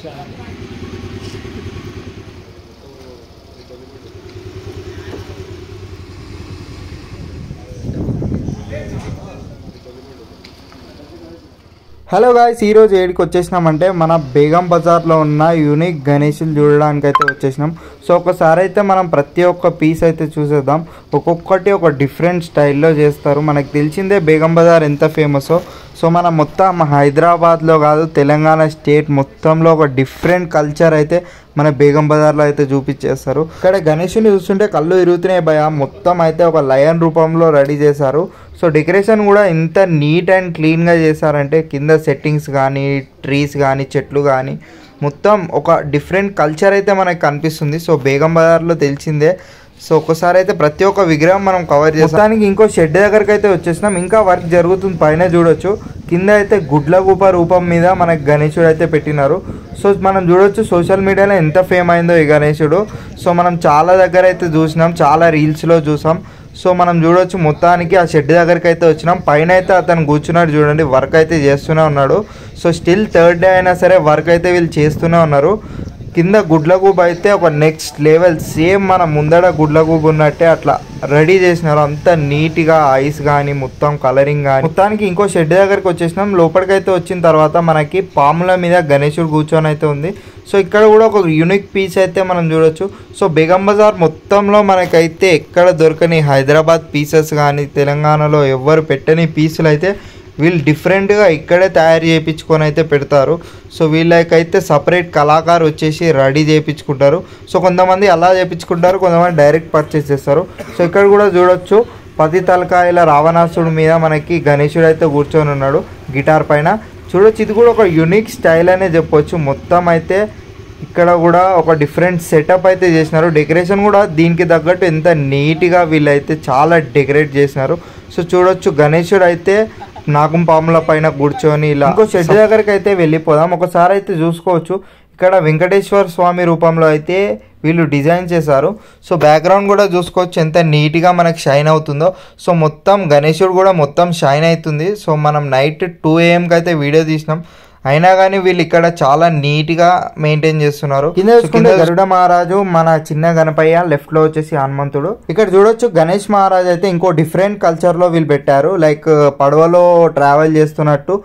Hello guys, ఈరోజు ఏడికి వచ్చేసినామంటే మన బేగం బజార్లో ఉన్న యూనిక్ గణేషులు చూడడానికి అయితే వచ్చేసినాం. సో ఒకసారి అయితే మనం ప్రతి ఒక్క పీస్ అయితే చూసేద్దాం. ఒక్కొక్కటి ఒక డిఫరెంట్ స్టైల్లో చేస్తారు. మనకు తెలిసిందే బేగం బజార్ ఎంత ఫేమసో. సో మనం మొత్తం హైదరాబాద్లో కాదు, తెలంగాణ స్టేట్ మొత్తంలో ఒక డిఫరెంట్ కల్చర్ అయితే మన బేగం బజార్లో అయితే చూపించేస్తారు. ఇక్కడ గణేషుని చూస్తుంటే కళ్ళు ఇరుగుతున్నాయి భయ. మొత్తం అయితే ఒక లయన్ రూపంలో రెడీ చేశారు. సో డెకరేషన్ కూడా ఎంత నీట్ అండ్ క్లీన్గా చేశారంటే కింద సెట్టింగ్స్ కానీ, ట్రీస్ కానీ, చెట్లు కానీ మొత్తం ఒక డిఫరెంట్ కల్చర్ అయితే మనకు కనిపిస్తుంది. సో బేగం బజార్లో తెలిసిందే. సో ఒకసారి అయితే ప్రతి ఒక్క విగ్రహం మనం కవర్ చేస్తానికి ఇంకో షెడ్ దగ్గరికి అయితే వచ్చేసినాం. ఇంకా వర్క్ జరుగుతుంది, పైన చూడొచ్చు. కింద అయితే గుడ్లగూప రూపం మీద మనకు గణేశుడు అయితే పెట్టినారు. సో మనం చూడొచ్చు సోషల్ మీడియాలో ఎంత ఫేమ్ అయిందో ఈ గణేశుడు. సో మనం చాలా దగ్గర అయితే చూసినాం, చాలా రీల్స్లో చూసాం. సో మనం చూడొచ్చు మొత్తానికి ఆ షెడ్ దగ్గరికి అయితే వచ్చినాం. పైన అయితే అతను కూర్చున్నాడు చూడండి, వర్క్ అయితే చేస్తూనే ఉన్నాడు. సో స్టిల్ థర్డ్ డే అయినా సరే వర్క్ అయితే వీళ్ళు చేస్తూనే ఉన్నారు. కింద గుడ్లగూబ అయితే ఒక నెక్స్ట్ లెవెల్, సేమ్ మన ముందడ గుడ్లగూబ ఉన్నట్టే అట్లా రెడీ చేసినారు. అంత నీట్గా ఐస్ కానీ మొత్తం కలరింగ్ కానీ. మొత్తానికి ఇంకో షెడ్ దగ్గరికి వచ్చేసినాం. లోపలికైతే వచ్చిన తర్వాత మనకి పాముల మీద గణేశుడు కూర్చొని అయితే ఉంది. సో ఇక్కడ కూడా ఒక యూనిక్ పీస్ అయితే మనం చూడొచ్చు. సో బేగం బజార్ మొత్తంలో మనకైతే ఎక్కడ దొరకని హైదరాబాద్ పీసెస్ కానీ, తెలంగాణలో ఎవ్వరు పెట్టని పీసులు అయితే వీళ్ళు డిఫరెంట్గా ఇక్కడే తయారు చేయించుకొని అయితే పెడతారు. సో వీళ్ళకైతే సపరేట్ కళాకారు వచ్చేసి రెడీ చేయించుకుంటారు. సో కొంతమంది అలా చేయించుకుంటారు, కొంతమంది డైరెక్ట్ పర్చేస్ చేస్తారు. సో ఇక్కడ కూడా చూడొచ్చు 10 తలకాయల రావణాసుడు మీద మనకి గణేశుడు అయితే కూర్చొని ఉన్నాడు గిటార్ పైన. చూడొచ్చు, ఇది కూడా ఒక యూనిక్ స్టైల్ అనే చెప్పొచ్చు. మొత్తం అయితే ఇక్కడ కూడా ఒక డిఫరెంట్ సెటప్ అయితే చేసినారు. డెకరేషన్ కూడా దీనికి తగ్గట్టు ఎంత నీట్గా వీళ్ళైతే చాలా డెకరేట్ చేసినారు. సో చూడొచ్చు గణేశుడు అయితే నాగం పాముల పైన కూర్చొని ఇలా. ఇంకో షెడ్ దగ్గరికి అయితే వెళ్ళిపోదాం. ఒకసారి అయితే చూసుకోవచ్చు, ఇక్కడ వెంకటేశ్వర స్వామి రూపంలో అయితే వీళ్ళు డిజైన్ చేశారు. సో బ్యాక్గ్రౌండ్ కూడా చూసుకోవచ్చు ఎంత నీట్గా మనకి షైన్ అవుతుందో. సో మొత్తం గణేశుడు కూడా మొత్తం షైన్ అవుతుంది. సో మనం నైట్ 2 AM అయితే వీడియో తీసినాం, అయినా కానీ వీళ్ళు ఇక్కడ చాలా నీట్గా మెయింటైన్ చేస్తున్నారు. కింద చూసుకుంటే గరుడ మహారాజు, మన చిన్న గణపయ్య, లెఫ్ట్ లో వచ్చేసి హనుమంతుడు. ఇక్కడ చూడొచ్చు గణేష్ మహారాజ్ అయితే ఇంకో డిఫరెంట్ కల్చర్ లో వీళ్ళు పెట్టారు. లైక్ పడవలో ట్రావెల్ చేస్తున్నట్టు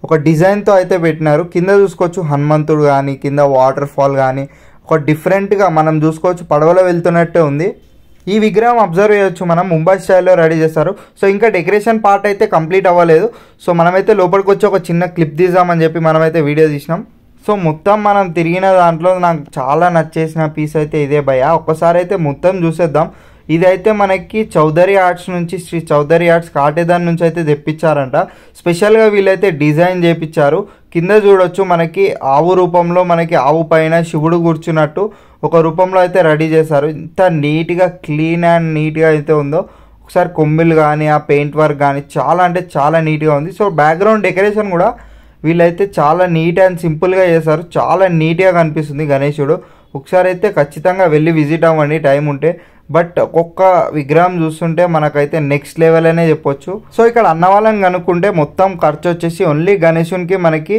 ఒక డిజైన్ తో అయితే పెట్టినారు. కింద చూసుకోవచ్చు హనుమంతుడు కానీ, కింద వాటర్ ఫాల్ కానీ ఒక డిఫరెంట్ గా మనం చూసుకోవచ్చు, పడవలో వెళ్తున్నట్టే ఉంది. ఈ విగ్రహం అబ్జర్వ్ చేయొచ్చు మనం, ముంబై స్టైల్లో రెడీ చేస్తారు. సో ఇంకా డెకరేషన్ పార్ట్ అయితే కంప్లీట్ అవ్వలేదు. సో మనమైతే లోపలికి వచ్చి ఒక చిన్న క్లిప్ తీద్దామని చెప్పి మనమైతే వీడియో తీసినాం. సో మొత్తం మనం తిరిగిన దాంట్లో నాకు చాలా నచ్చేసిన పీస్ అయితే ఇదే భయ. ఒక్కసారి అయితే మొత్తం చూసేద్దాం. ఇదైతే మనకి చౌదరి ఆర్ట్స్ నుంచి, శ్రీ చౌదరి ఆర్ట్స్ కాటేదాన్ నుంచి అయితే తెప్పించారంట. స్పెషల్గా వీళ్ళైతే డిజైన్ చేయించారు. కింద చూడొచ్చు మనకి ఆవు రూపంలో, మనకి ఆవు పైన శివుడు కూర్చున్నట్టు ఒక రూపంలో అయితే రెడీ చేశారు. ఇంత నీట్గా క్లీన్ అండ్ నీట్గా అయితే ఉందో. ఒకసారి కొమ్మిలు కానీ, ఆ పెయింట్ వర్క్ కానీ చాలా అంటే చాలా నీట్గా ఉంది. సో బ్యాక్గ్రౌండ్ డెకరేషన్ కూడా వీళ్ళైతే చాలా నీట్ అండ్ సింపుల్గా చేశారు. చాలా నీట్గా కనిపిస్తుంది గణేశుడు. ఒకసారి అయితే ఖచ్చితంగా వెళ్ళి విజిట్ అవ్వండి టైం ఉంటే. బట్ ఒక్కొక్క విగ్రహం చూస్తుంటే మనకైతే నెక్స్ట్ లెవెల్ అనే చెప్పొచ్చు. సో ఇక్కడ అన్న వాళ్ళని కనుక్కుంటే మొత్తం ఖర్చు వచ్చేసి ఓన్లీ గణేశునికి మనకి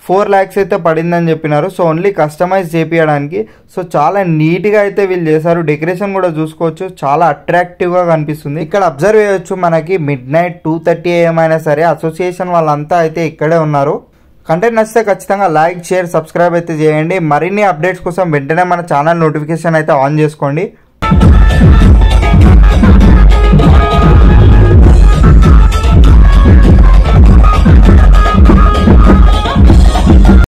4 lakhs అయితే పడిందని చెప్పినారు. సో ఓన్లీ కస్టమైజ్ చేపించడానికి. సో చాలా నీట్గా అయితే వీళ్ళు చేశారు. డెకరేషన్ కూడా చూసుకోవచ్చు, చాలా అట్రాక్టివ్గా కనిపిస్తుంది. ఇక్కడ అబ్జర్వ్ చేయొచ్చు మనకి midnight 2:30 AM అయినా సరే అసోసియేషన్ వాళ్ళంతా అయితే ఇక్కడే ఉన్నారు. కంటెంట్ నచ్చితే ఖచ్చితంగా లైక్, షేర్, సబ్స్క్రైబ్ అయితే చేయండి. మరిన్ని అప్డేట్స్ కోసం వెంటనే మన ఛానల్ నోటిఫికేషన్ అయితే ఆన్ చేసుకోండి.